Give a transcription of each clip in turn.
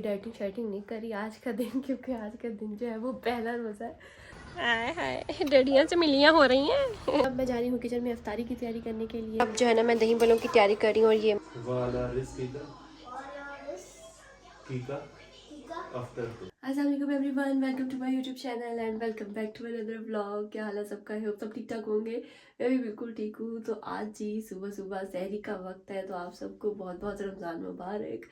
Dieting शाइटिंग नहीं करी आज का दिन, क्योंकि आज का दिन जो है वो पहला रोज़ा है। हाय हाय, डडियाँ से मिलियाँ हो रही हैं। अब मैं जा रही हूँ किचन में इफ्तारी की तैयारी करने के लिए। अब जो है ना मैं दही बलों की तैयारी कर रही हूँ। और ये अस्सलाम वालेकुम everyone, welcome to my YouTube channel and welcome back to another vlog. क्या हाल है सबका? होप सब ठीक ठाक होंगे। मैं भी बिल्कुल ठीक हूँ। तो आज जी सुबह सुबह सहरी का वक्त है, तो आप सबको बहुत बहुत रमज़ान मुबारक।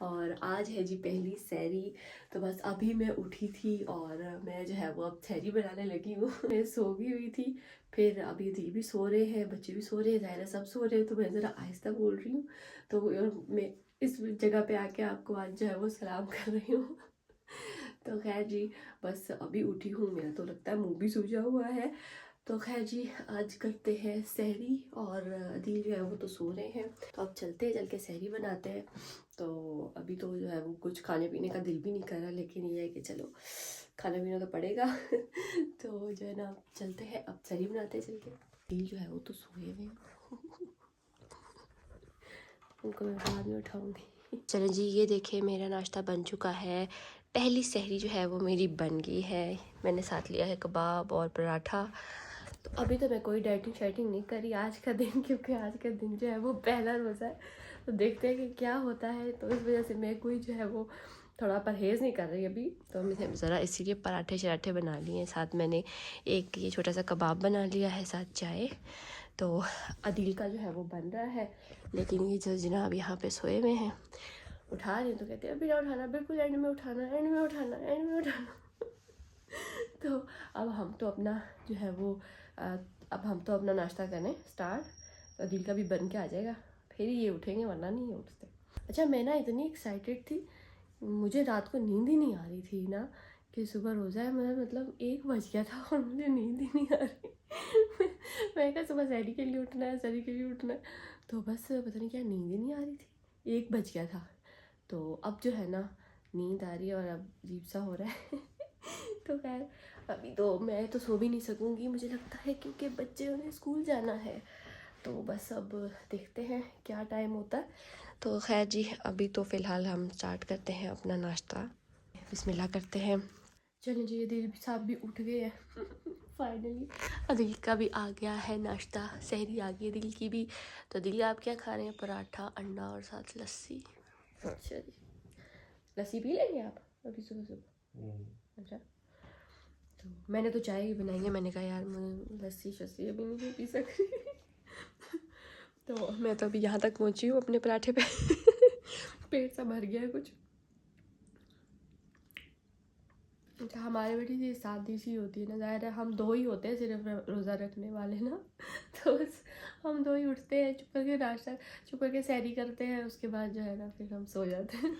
और आज है जी पहली सहरी। तो बस अभी मैं उठी थी और मैं जो है वो अब सहरी बनाने लगी हूँ। मैं सो गई हुई थी, फिर अभी दी भी सो रहे हैं, बच्चे भी सो रहे हैं, ज़ाहिर सब सो रहे हैं, तो मैं ज़रा आहिस्ता बोल रही हूँ। तो मैं इस जगह पे आके आपको आज जो है वो सलाम कर रही हूँ। तो खैर जी, बस अभी उठी हूँ, मेरा तो लगता है मुंह भी सूजा हुआ है। तो खैर जी, आज करते हैं सहरी और अदील जो है वो तो सो रहे हैं। तो अब चलते हैं, चल के सहरी बनाते हैं। तो अभी तो जो है वो कुछ खाने पीने का दिल भी नहीं कर रहा, लेकिन ये है कि चलो खाना पीना तो पड़ेगा। तो जो है ना चलते हैं, अब सहरी बनाते हैं चल के। अदील जो है वो तो सोए हुए हैं। उनको मैं बाद में उठाऊंगी। चलो जी, ये देखिए मेरा नाश्ता बन चुका है। पहली सहरी जो है वो मेरी बन गई है। मैंने साथ लिया है कबाब और पराठा। तो अभी तो मैं कोई डाइटिंग शाइटिंग नहीं करी आज का दिन, क्योंकि आज का दिन जो है वो पहला रोज़ा है। तो देखते हैं कि क्या होता है। तो इस वजह से मैं कोई जो है वो थोड़ा परहेज़ नहीं कर रही अभी। तो मैं ज़रा इसीलिए पराठे शराठे बना लिए हैं। साथ मैंने एक ये छोटा सा कबाब बना लिया है, साथ चाय। तो अदील का जो है वो बन रहा है, लेकिन ये जो जनाब यहाँ पे सोए हुए हैं, उठा रहे हैं तो कहते हैं अभी ना उठाना, बिल्कुल एंड में उठाना, एंड में उठाना, एंड में उठाना। तो अब हम तो अपना जो है वो अब हम तो अपना नाश्ता करें स्टार्ट। तो अदील का भी बन के आ जाएगा, फिर ये उठेंगे, वरना नहीं ये उठते। अच्छा, मैं ना इतनी एक्साइटेड थी, मुझे रात को नींद ही नहीं आ रही थी ना, कि सुबह रोज़ा है। मेरा मतलब 1 बज गया था और मुझे नींद ही नहीं आ रही। मैं कहा सुबह सहरी के लिए उठना है, सहरी के लिए उठना है। तो बस पता नहीं क्या नींद ही नहीं आ रही थी, 1 बज गया था। तो अब जो है ना नींद आ रही है और अब अजीब सा हो रहा है। तो खैर अभी तो मैं तो सो भी नहीं सकूँगी मुझे लगता है, क्योंकि बच्चे उन्हें स्कूल जाना है। तो बस अब देखते हैं क्या टाइम होता है। तो खैर जी, अभी तो फ़िलहाल हम स्टार्ट करते हैं अपना नाश्ता। बिस्मिल्लाह करते हैं। चलिए जी, अदील साहब भी उठ गए हैं। फाइनली अदील का भी आ गया है नाश्ता, सहरी आ गई अदील की भी। तो अदील आप क्या खा रहे हैं? पराठा, अंडा और साथ लस्सी। अच्छा जी, लस्सी पी लेंगे आप अभी सुबह सुबह? अच्छा, तो मैंने तो चाय ही बनाई है। मैंने कहा यार मैं लस्सी शस्सी अभी नहीं पी सकती। तो मैं तो अभी यहाँ तक पहुँची हूँ अपने पराठे पे। पेट सा भर गया है कुछ। अच्छा, हमारे बेटी जी शादी सी होती है ना, ज़ाहिर है हम 2 ही होते हैं सिर्फ रोज़ा रखने वाले ना। तो बस हम 2 ही उठते हैं, चुप करके नाश्ता, चुप करके सहरी करते हैं, उसके बाद जो है ना फिर हम सो जाते हैं।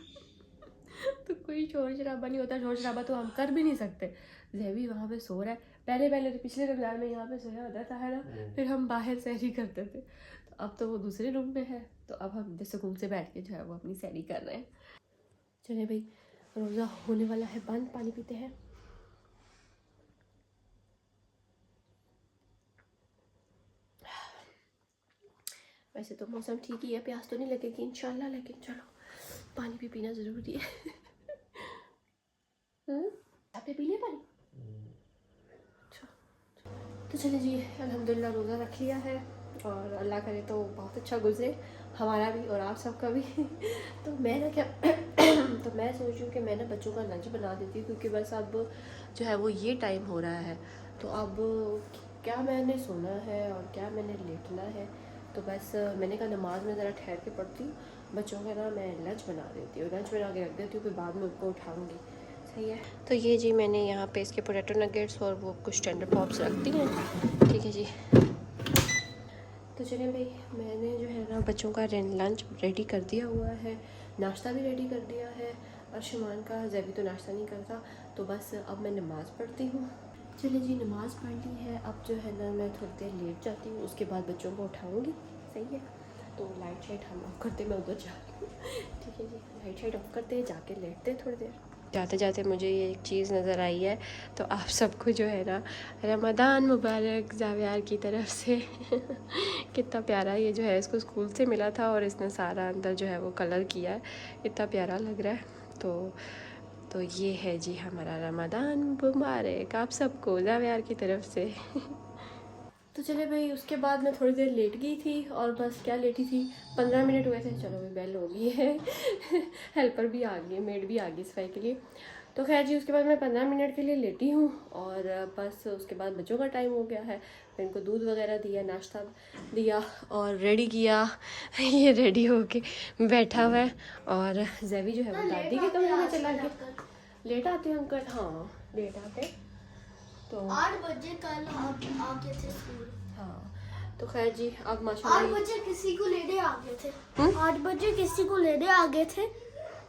तो कोई शोर शराबा नहीं होता। शोर शराबा तो हम कर भी नहीं सकते। जैवी वहाँ पे सो रहा है, पहले पहले तो पिछले रमज़ान में यहाँ पे सोया होता था है ना, फिर हम बाहर सहरी करते थे। तो अब तो वो दूसरे रूम में है, तो अब हम इधर सुकून से बैठ के जो है वो अपनी सहरी कर रहे हैं। चलिए भाई, रोज़ा होने वाला है बंद, पानी पीते हैं। वैसे तो मौसम ठीक ही है, प्यास तो नहीं लगेगी इंशाल्लाह, लेकिन चलो पानी भी पीना ज़रूरी है। आपने पी लिया पानी? अच्छा, तो चलिए जी, अल्हम्दुलिल्लाह रोज़ा रख लिया है और अल्लाह करे तो बहुत अच्छा गुजरे हमारा भी और आप सबका भी। तो मैं ना क्या तो मैं सोच रही हूँ कि मैं ना बच्चों का लंच बना देती हूँ, क्योंकि बस अब जो है वो ये टाइम हो रहा है। तो अब क्या मैंने सोना है और क्या मैंने लेटना है। तो बस मैंने कहा नमाज में ज़रा ठहर के पढ़ती हूँ, बच्चों का ना मैं लंच बना देती हूँ, लंच बना के रख देती हूँ, फिर बाद में उनको उठाऊँगी। सही है। तो ये जी मैंने यहाँ पे इसके पोटैटो नगेट्स और वो कुछ टेंडर पॉप्स रख दी हैं। ठीक है जी। तो चलिए भाई, मैंने जो है ना बच्चों का लंच रेडी कर दिया हुआ है, नाश्ता भी रेडी कर दिया है। अर्शमान का जैवी तो नाश्ता नहीं करता, तो बस अब मैं नमाज़ पढ़ती हूँ। चलिए जी, नमाज़ पढ़ ली है, अब जो है ना मैं थोड़ी देर लेट जाती हूँ, उसके बाद बच्चों को उठाऊँगी। सही है। तो लाइट शाइट हम ऑफ करते, मैं उधर जा रही हूँ। ठीक है जी, लाइट शाइट ऑफ करते, जाके लेटते थोड़ी देर। जाते जाते मुझे ये एक चीज़ नज़र आई है, तो आप सबको जो है ना रमज़ान मुबारक जावियार की तरफ से। कितना प्यारा ये जो है, इसको स्कूल से मिला था और इसने सारा अंदर जो है वो कलर किया है, इतना प्यारा लग रहा है। तो ये है जी हमारा रमज़ान मुबारक आप सबको जावियार की तरफ से। तो चले भाई, उसके बाद मैं थोड़ी देर लेट गई थी और बस क्या लेटी थी, 15 मिनट हुए थे। चलो भाई बेल हो गई है हेल्पर भी आ गई है, मेड भी आ गई सफाई के लिए। तो खैर जी, उसके बाद मैं 15 मिनट के लिए लेटी हूँ और बस उसके बाद बच्चों का टाइम हो गया है। मैं इनको दूध वगैरह दिया, नाश्ता दिया और रेडी किया ये रेडी होके बैठा हुआ है। और जैवी जो है वो दादी के कमरे में चला गया। लेट आते हैं अंकल? हाँ लेट आते। तो 8 बजे कल आप आगे थे स्कूल। हाँ तो खैर जी, अब माशाल्लाह 8 बजे किसी को लेने आ गए थे। 8 बजे किसी को लेने आ गए थे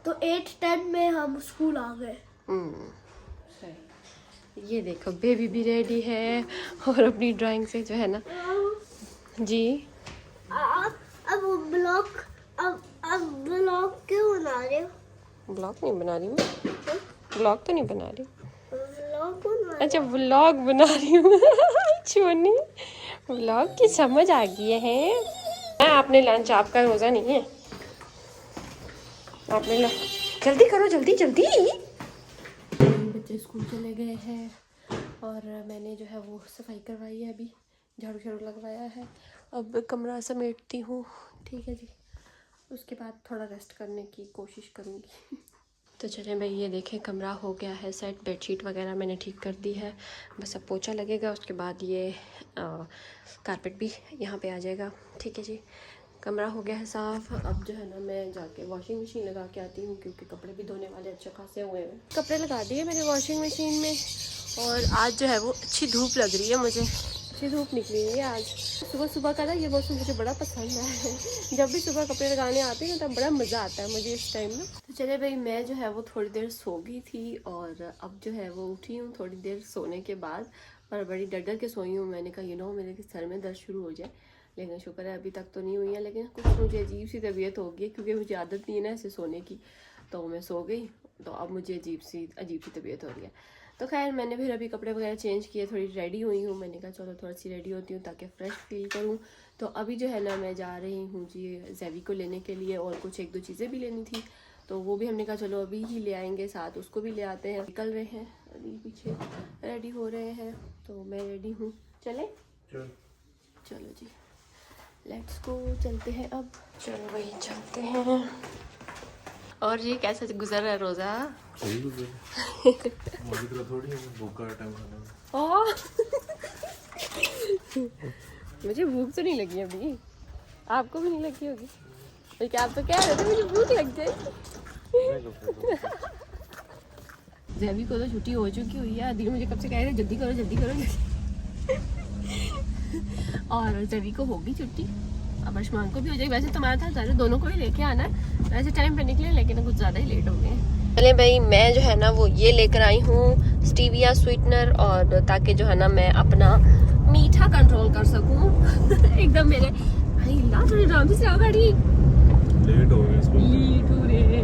तो 8:10 में हम स्कूल आ गए। सही। ये देखो बेबी भी रेडी है और अपनी ड्राइंग से जो है ना जी। अब ब्लॉग क्यों बना रहे हो? ब्लॉग नहीं बना रही मैं, ब्लॉग तो नहीं बना रही। व्लॉग अच्छा व्लॉग बना रही हूँ चोनी, व्लॉग की समझ आ गई है। आपने लंच, आपका रोज़ा नहीं है, आपने जल्दी करो, जल्दी जल्दी। बच्चे स्कूल चले गए हैं और मैंने जो है वो सफाई करवाई है, अभी झाड़ू झाड़ू लगवाया है। अब कमरा समेटती हूँ, ठीक है जी। उसके बाद थोड़ा रेस्ट करने की कोशिश करूँगी तो चलें भाई, ये देखें कमरा हो गया है सेट, बेडशीट वगैरह मैंने ठीक कर दी है, बस अब पोछा लगेगा। उसके बाद ये कारपेट भी यहाँ पे आ जाएगा, ठीक है जी। कमरा हो गया है साफ़। अब जो है ना मैं जाके वॉशिंग मशीन लगा के आती हूँ क्योंकि कपड़े भी धोने वाले अच्छे खासे हुए हैं। कपड़े लगा दिए मैंने वॉशिंग मशीन में और आज जो है वो अच्छी धूप लग रही है, मुझे अच्छी धूप निकली है आज। सुबह सुबह का ना ये मौसम मुझे बड़ा पसंद है जब भी सुबह कपड़े लगाने आते हैं तब बड़ा मज़ा आता है मुझे इस टाइम ना। तो चले भाई, मैं जो है वो थोड़ी देर सो गई थी और अब जो है वो उठी हूँ थोड़ी देर सोने के बाद और बड़ी डर डर के सोई हूँ। मैंने कहा मेरे सर में दर्द शुरू हो जाए, लेकिन शुक्र है अभी तक तो नहीं हुई है। लेकिन कुछ मुझे अजीब सी तबीयत हो गई क्योंकि मुझे आदत नहीं है ना ऐसे सोने की, तो मैं सो गई तो अब मुझे अजीब सी तबीयत हो रही है। तो खैर मैंने फिर अभी कपड़े वगैरह चेंज किए, थोड़ी रेडी हुई हूँ। मैंने कहा चलो थोड़ी सी रेडी होती हूँ ताकि फ़्रेश फील करूँ। तो अभी जो है ना मैं जा रही हूँ जी जैवी को लेने के लिए और कुछ 1-2 चीज़ें भी लेनी थी, तो वो भी हमने कहा चलो अभी ही ले आएंगे, साथ उसको भी ले आते हैं। निकल रहे हैं अभी, पीछे रेडी हो रहे हैं, तो मैं रेडी हूँ। चले चलो जी, लेट्स गो, चलते हैं अब। चलो वही चलते हैं। और ये कैसा गुजर रहा है रोज़ा? सही गुजर हमारी तरह थोड़ी है भूखा टाइम खाना। मुझे भूख तो नहीं लगी अभी, आपको भी नहीं लगी होगी? तो क्या आप तो कह रहे थे मुझे भूख लग जाएगी। जैवी को तो छुट्टी हो चुकी हुई है, आदि मुझे कब से कह रहे जल्दी करो जल्दी करो और जैवी को होगी छुट्टी, अब अर्शमान को भी हो जाएगी। वैसे तुम्हारा था ज़्यादा, दोनों को ही लेके आना है, वैसे टाइम पे निकले लेकिन कुछ ज़्यादा ही लेट हो गए। चले भाई, मैं जो है ना वो ये लेकर आई हूँ स्टीविया स्वीटनर, और ताकि जो है ना मैं अपना मीठा कंट्रोल कर सकूँ एकदम मेरे भाई ला थोड़ी आराम से चलाओ गाड़ी, लेट हो गए इसको, लेट हो रहे।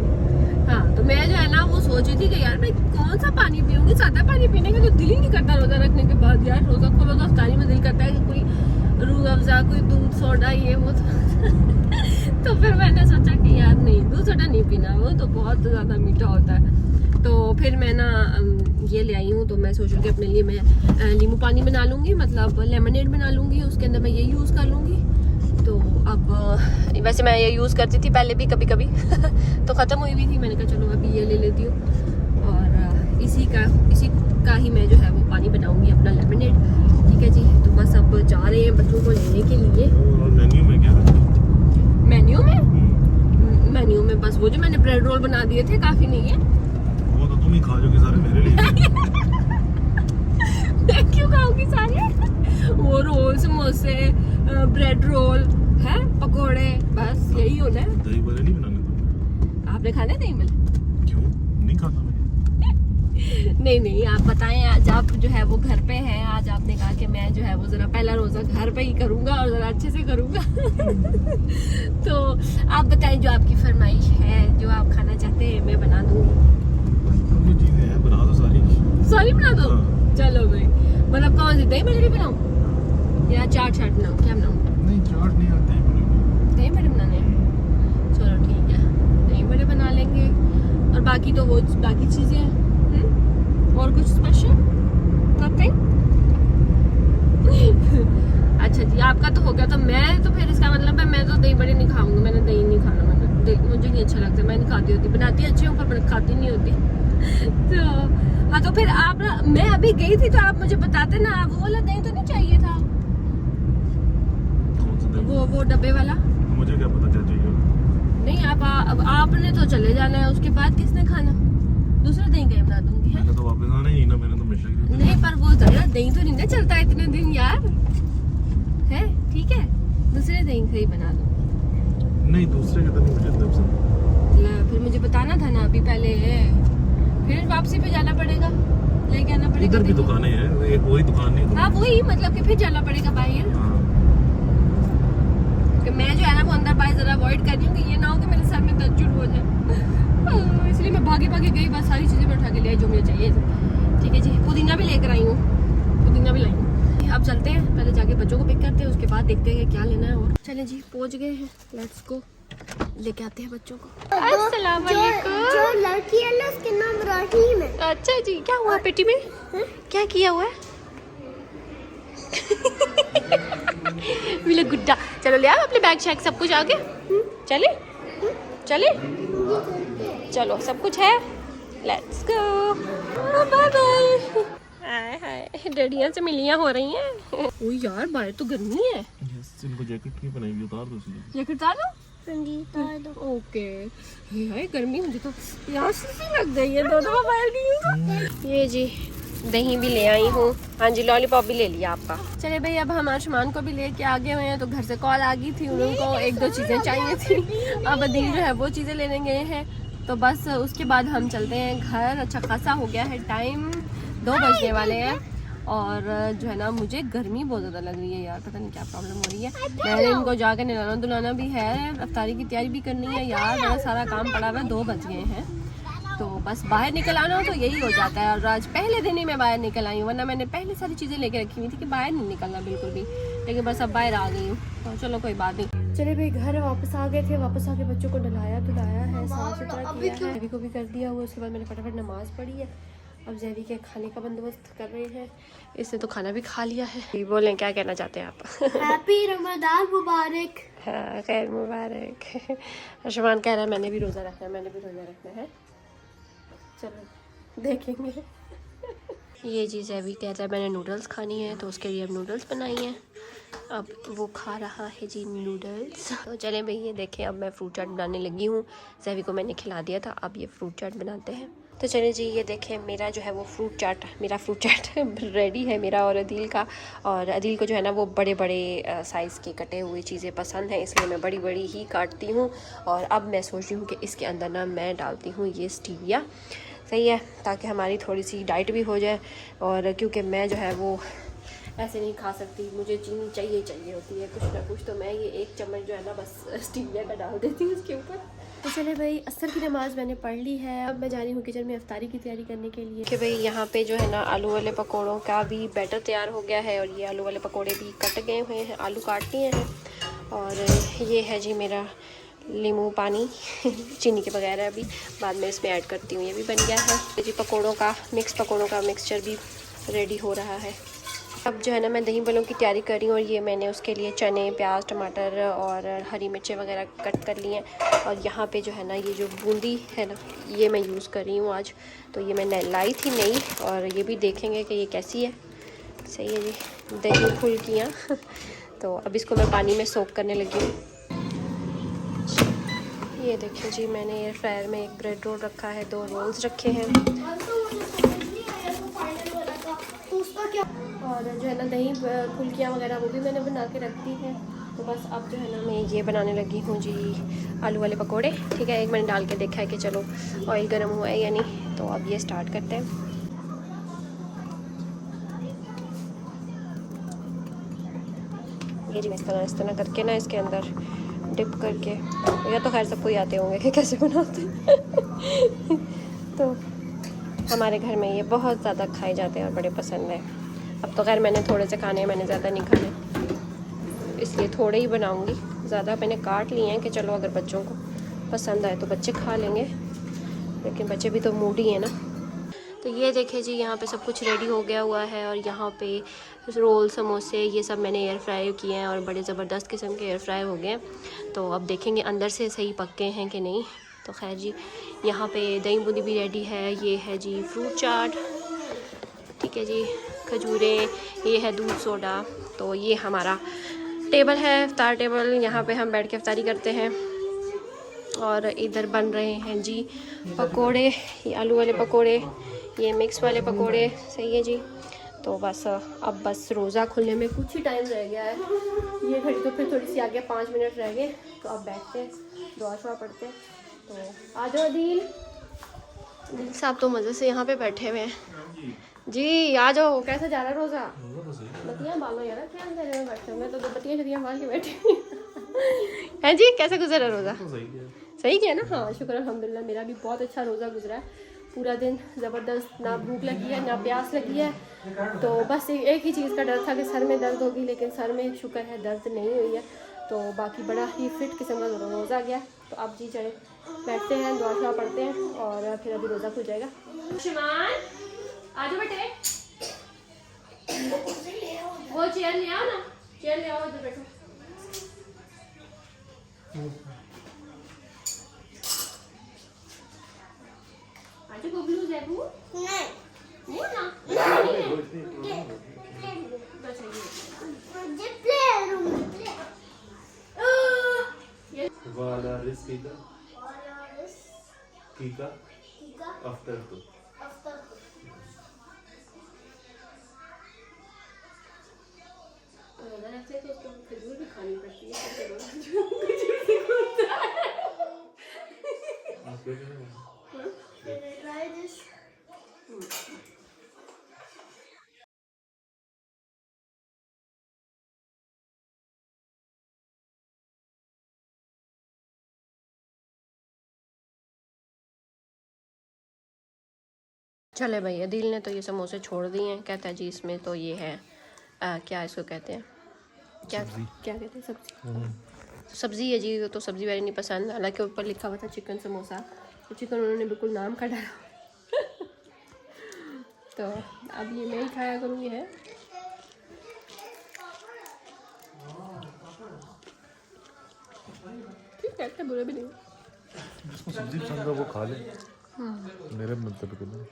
हाँ तो मैं जो है ना वो सोच रही थी कि यार मैं कौन सा पानी पीऊँगी, सादा पानी पीने का तो दिल ही नहीं करता रोज़ा रखने के बाद। यार रोज़ा खोलो तो अफ्तारी में दिल करता है कि कोई रूह अफ़ज़ा, कोई दूध सोडा ये वो तो फिर मैंने सोचा कि यार नहीं, दूध सोडा नहीं पीना, वो तो बहुत ज़्यादा मीठा होता है। तो फिर मैं ना ये ले आई हूँ, तो मैं सोच रही हूँ कि अपने लिए मैं नींबू पानी बना लूँगी, मतलब लेमनेड बना लूँगी, उसके अंदर मैं ये यूज़ कर लूँगी। तो अब वैसे मैं ये यूज़ करती थी पहले भी कभी कभी तो ख़त्म हुई भी थी, मैंने कहा चलो अभी ये ले लेती हूँ और इसी का ही मैं जो है वो पानी बनाऊँगी अपना लेमनेड, ठीक है जी। तो बस अब जा रहे हैं बच्चों को लेने के लिए। मेन्यू में क्या रखा? मेन्यू में बस वो जो मैंने ब्रेड रोल बना दिए थे, काफ़ी नहीं है वो तो तुम ही खा जोगे सारे मेरे लिए मैं क्यों खाऊंगी सारे वो रोल, समोसे, ब्रेड रोल है, पकोड़े, बस यही होना है। दही बड़े नहीं बनाने तुम? आपने खाने दही बड़े? क्यों नहीं खाता मैं? नहीं आप बताएं, आज आप जो है वो घर पे हैं, आज आपने कहा कि मैं जो है वो ज़रा पहला रोज़ा घर पे ही करूँगा और ज़रा अच्छे से करूँगा तो आप बताएं जो आपकी फरमाइश है, जो आप खाना चाहते हैं मैं बना दूँगी। चीजें हैं बना दो सारी बना दो। हाँ। चलो भाई, मतलब कौन सी दही बड़े बनाऊँ या चाट बनाऊँ, क्या बनाऊँ? नहीं चाट नहीं आती दही बड़े बनाने हैं, चलो ठीक है दही बड़े बना लेंगे। और बाकी तो वो बाकी चीजें हैं। और कुछ स्पेशल नथिंग। अच्छा जी, आपका तो हो गया। तो मैं तो फिर इसका मतलब है मैं तो दही बड़े नहीं खाऊंगी। मैंने दही नहीं खाना, मुझे नहीं अच्छा लगता। मैं नहीं खाती होती, बनाती अच्छी हूँ पर खाती नहीं होती। तो हाँ, तो फिर आप मैं अभी गई थी तो आप मुझे बताते ना, आप वो वाला दही तो नहीं चाहिए था? वो डब्बे वाला। मुझे क्या पता क्या चाहिए। नहीं, अब आपने तो चले जाना है, उसके बाद किसने खाना? दूसरा दही कहीं बना दूंगी। मैंने तो वापस आना ही ना, मैंने तो हमेशा की नहीं, पर वो ज्यादा दही तो नहीं ना चलता इतने दिन यार, है? ठीक है, दूसरे दही से ही बना दो। नहीं, दूसरे के तो नहीं मुझे पसंद। फिर मुझे बताना था ना अभी पहले, फिर वापसी पे जाना पड़ेगा, लेके आना पड़ेगा। इधर भी दुकानें हैं, एक वही दुकान नहीं। हाँ वही, मतलब कि फिर जाना पड़ेगा बाहर। हाँ। कि मैं जो है ना वो अंदर बाहर जरा अवॉइड कर रही हूँ कि ये ना हो कि मेरे सर में दर्द शुरू हो जाए। इसलिए मैं भागे भागे गई, बस सारी चीजें मैं उठा के ले आई जो मुझे चाहिए थी। ठीक है जी, पुदीना भी लेकर आई हूँ, पुदीना भी लाई हूँ। अब चलते हैं, पहले जाके बच्चों को पिक करते हैं, उसके बाद देखते हैं क्या लेना है। और चलें जी, पहुँच गए हैं, लेट्स गो, लेके आते हैं बच्चों को। अस्सलाम वालेकुम। जो लड़की है ना उसके नाम रहीम है। अच्छा जी, क्या हुआ पेटी में? क्या किया हुआ है? मिला गुड्डा। चलो ले आओ अपने बैग शैग सब कुछ आगे। चले चले, चलो सब कुछ है, लेट्स गो, बाय बाय। हाय हाय, डैडियाँ से मिलियाँ हो रही हैं। ओ यार, बाहर तो गर्मी है। यस, इनको जैकेट नहीं पहनाई, उतार दो इसलिए। जैकेट उतार लो। ओके। हाय गर्मी, मुझे तो यहाँ से लग गई है, दोनों बाहर गई। ये जी दही भी ले आई हूँ। हाँ जी, लॉलीपॉप भी ले लिया आपका। चले भाई, अब हम आयुष्मान को भी लेके आ गए हुए हैं। तो घर से कॉल आ गई थी, उनको एक दो चीज़ें चाहिए थी। अब दिन जो है वो चीज़ें लेने गए हैं, तो बस उसके बाद हम चलते हैं घर। अच्छा खासा हो गया है टाइम, 2 बजने वाले हैं। और जो है ना, मुझे गर्मी बहुत ज़्यादा लग रही है यार, पता नहीं क्या प्रॉब्लम हो रही है। मैंने इनको जाकर नहलाना धुलाना भी है, अफ्तारी की तैयारी भी करनी है यार, मेरा सारा काम पड़ा हुआ है। 2 बज गए हैं, तो बस बाहर निकल आना हो तो यही हो जाता है। और आज पहले दिन ही मैं बाहर निकल आई हूँ, वरना मैंने पहले सारी चीज़ें लेके रखी हुई थी कि बाहर नहीं निकलना बिल्कुल भी, लेकिन बस अब बाहर आ गई हूँ, तो चलो कोई बात नहीं। चले भाई, घर वापस आ गए थे। वापस आके बच्चों को नहलाया धुलाया है, साफ सुथरा किया है, जैवी को भी कर दिया हुआ। उसके बाद मैंने फटाफट नमाज़ पढ़ी है। अब जैवी के खाने का बंदोबस्त कर रहे हैं। इसने तो खाना भी खा लिया है। बोलें, क्या कहना चाहते हैं आप? हैप्पी रमजान मुबारक। हाँ, खैर मुबारक। आयुष्मान कह रहा है मैंने भी रोज़ा रखना है, मैंने भी रोज़ा रखना है। चलो देखेंगे। ये चीज़ है भी कह रहा है मैंने नूडल्स खानी है, तो उसके लिए अब नूडल्स बनाई हैं। अब वो खा रहा है जी नूडल्स। तो चलें भाई, ये देखें, अब मैं फ्रूट चाट बनाने लगी हूँ। जैवी को मैंने खिला दिया था, अब ये फ्रूट चाट बनाते हैं। तो चलें जी, ये देखें मेरा जो है वो मेरा फ्रूट चाट रेडी है, मेरा और अदील का। और अदील को जो है ना वो बड़े बड़े साइज़ की कटे हुए चीज़ें पसंद हैं, इसलिए मैं बड़ी बड़ी ही काटती हूँ। और अब मैं सोच रही हूँ कि इसके अंदर ना मैं डालती हूँ ये स्टीविया, सही है, ताकि हमारी थोड़ी सी डाइट भी हो जाए। और क्योंकि मैं जो है वो ऐसे नहीं खा सकती, मुझे चीनी चाहिए होती है कुछ ना कुछ, तो मैं ये 1 चम्मच जो है ना बस स्टीविया का डाल देती हूँ उसके ऊपर। तो चले भाई, असर की नमाज़ मैंने पढ़ ली है। अब मैं जा रही हूँ किचन में अफ्तारी की तैयारी करने के लिए। कि भाई यहाँ पे जो है ना आलू वाले पकौड़ों का भी बैटर तैयार हो गया है, और ये आलू वाले पकौड़े भी कट गए हुए हैं, आलू काट लिए हैं। और ये है जी मेरा नींबू पानी चीनी के बगैर है, अभी बाद में इसमें ऐड करती हूँ। ये भी बन गया है जी, पकौड़ों का मिक्सचर भी रेडी हो रहा है। अब जो है ना मैं दही बलों की तैयारी कर रही हूँ, और ये मैंने उसके लिए चने, प्याज, टमाटर और हरी मिर्चें वगैरह कट कर लिए हैं। और यहाँ पे जो है ना ये जो बूंदी है ना, ये मैं यूज़ कर रही हूँ आज। तो ये मैंने लाई थी नई, और ये भी देखेंगे कि ये कैसी है। सही है जी, दही फुल्कियाँ। तो अब इसको मैं पानी में सोक करने लगी हूँ। ये देखिए जी, मैंने एयर फ्रायर में एक ब्रेड रोल रखा है, 2 रोल्स रखे हैं। और जो है ना दही फुल्कियाँ वगैरह वो भी मैंने बना के रख दी है। तो बस अब जो है ना मैं ये बनाने लगी हूँ जी आलू वाले पकोड़े। ठीक है, एक मैंने डाल के देखा है कि चलो ऑयल गर्म हुआ है या नहीं, तो अब ये स्टार्ट करते हैं। ये जी मैं इस तरह करके ना इसके अंदर डिप करके, या तो खैर सबको ही आते होंगे कि कैसे बनाते हैं। तो हमारे घर में ये बहुत ज़्यादा खाए जाते हैं और बड़े पसंद है। अब तो खैर मैंने थोड़े से खाने हैं, मैंने ज़्यादा नहीं खाने, इसलिए थोड़े ही बनाऊंगी। ज़्यादा मैंने काट लिए हैं कि चलो अगर बच्चों को पसंद आए तो बच्चे खा लेंगे, लेकिन बच्चे भी तो मूडी है ना। तो ये देखिए जी, यहाँ पे सब कुछ रेडी हो गया हुआ है और यहाँ पे रोल, समोसे, ये सब मैंने एयर फ्राई किए हैं और बड़े ज़बरदस्त किस्म के एयर फ्राई हो गए हैं। तो अब देखेंगे अंदर से सही पक्के हैं कि नहीं। तो खैर जी, यहाँ पे दही बूंदी भी रेडी है। ये है जी फ्रूट चाट, ठीक है जी, खजूरें, ये है दूध सोडा। तो ये हमारा टेबल है, इफ्तार टेबल, यहाँ पे हम बैठ के इफ्तारी करते हैं। और इधर बन रहे हैं जी पकोड़े, ये आलू वाले पकोड़े, ये मिक्स वाले पकोड़े, सही है जी। तो बस अब बस रोज़ा खुलने में कुछ ही टाइम रह गया है। ये घड़ी तो फिर थोड़ी सी आगे 5 मिनट रह गए। तो अब बैठते हैं, दुआ शुआ पढ़ते हैं। तो आ जाओ दिल साहब, तो मज़े से यहाँ पे बैठे हुए हैं जी। आ जाओ, कैसा जा रहा है रोज़ा? बत्तियाँ बालो यार, क्या अंधेरे में बैठे हो? मैं तो बत्तियाँ शत्तियाँ बाल के बैठी हैं जी। कैसा गुजरा रोज़ा? सही किया ना? हाँ शुक्र अल्हम्दुलिल्लाह, मेरा भी बहुत अच्छा रोज़ा गुजरा है। पूरा दिन ज़बरदस्त, ना भूख लगी है ना प्यास लगी है। तो बस एक ही चीज़ का डर था कि सर में दर्द होगी, लेकिन सर में शुक्र है दर्द नहीं हुई है। तो बाकी बड़ा ही फिट किस्म का रोज़ा गया। तो अब जी चले बैठते हैं, दुआ शुआ पढ़ते हैं और फिर अभी रोज़ा खुल जाएगा। शुमान आ जाओ बेटे, वो चेयर ले आओ ना, चेयर ले आओ, इधर बैठो। आज बबलू ज़ेबू नहीं वो ना बस मुझे प्ले रूम प्ले वाला रिस्कीका कीका आफ्टर टू रोज़ा रखते हैं तो उसको खजूर भी खानी पड़ती है। चले भैया, दिल ने तो ये समोसे छोड़ दिए हैं। कहता है जी इसमें तो ये है क्या इसको कहते हैं, क्या क्या कहते हैं, सब्जी, सब्जी है जी। वो तो सब्जी वाली नहीं पसंद, हालांकि ऊपर लिखा हुआ था चिकन समोसा, तो चिकन उन्होंने बिल्कुल नाम का डाला। तो अब ये मैं ही खाया करूँगी है। ठीक है, बुरा भी नहीं। जिसको सब्जी पसंद है वो खा ले, मेरे मतलब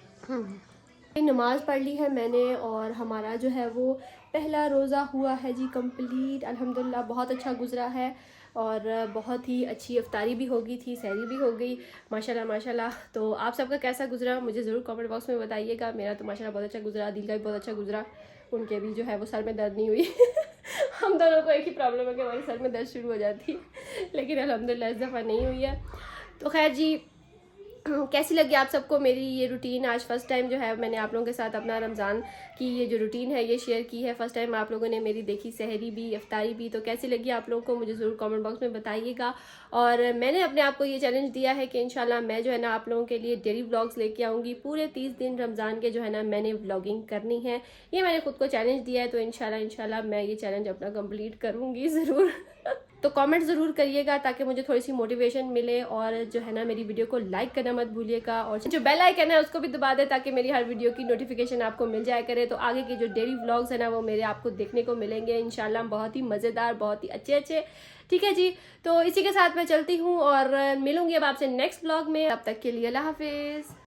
नमाज़ पढ़ ली है मैंने और हमारा जो है वो पहला रोज़ा हुआ है जी कंप्लीट। अल्हम्दुलिल्लाह बहुत अच्छा गुजरा है और बहुत ही अच्छी इफ्तारी भी हो गई थी, सहरी भी हो गई, माशाल्लाह माशाल्लाह। तो आप सबका कैसा गुजरा मुझे ज़रूर कमेंट बॉक्स में बताइएगा। मेरा तो माशाल्लाह बहुत अच्छा गुजरा, दिल का भी बहुत अच्छा गुजरा। उनके भी जो है वो सर में दर्द नहीं हुई। हम दोनों को एक ही प्रॉब्लम है कि हमारे सर में दर्द शुरू हो जाती है, लेकिन अल्हम्दुलिल्लाह इस दफ़ा नहीं हुई है। तो खैर जी, कैसी लगी आप सबको मेरी ये रूटीन? आज फ़र्स्ट टाइम जो है मैंने आप लोगों के साथ अपना रमज़ान की ये जो रूटीन है ये शेयर की है। फ़र्स्ट टाइम आप लोगों ने मेरी देखी सहरी भी, इफ्तारी भी। तो कैसी लगी आप लोगों को मुझे ज़रूर कमेंट बॉक्स में बताइएगा। और मैंने अपने आप को ये चैलेंज दिया है कि इंशाल्लाह मैं जो है ना आप लोगों के लिए डेली व्लॉग्स लेके आऊँगी। पूरे 30 दिन रमज़ान के जो है ना मैंने व्लॉगिंग करनी है, ये मैंने खुद को चैलेंज दिया है। तो इंशाल्लाह मैं ये चैलेंज अपना कंप्लीट करूँगी ज़रूर। तो कमेंट ज़रूर करिएगा ताकि मुझे थोड़ी सी मोटिवेशन मिले। और जो है ना मेरी वीडियो को लाइक करना मत भूलिएगा और जो बेल आइकन है उसको भी दबा दे ताकि मेरी हर वीडियो की नोटिफिकेशन आपको मिल जाया करे। तो आगे के जो डेली व्लॉग्स है ना वो मेरे आपको देखने को मिलेंगे इंशाल्लाह, बहुत ही मज़ेदार, बहुत ही अच्छे। ठीक है जी, तो इसी के साथ मैं चलती हूँ और मिलूंगी अब आपसे नेक्स्ट व्लॉग में। तब तक के लिए अल्लाह हाफिज़।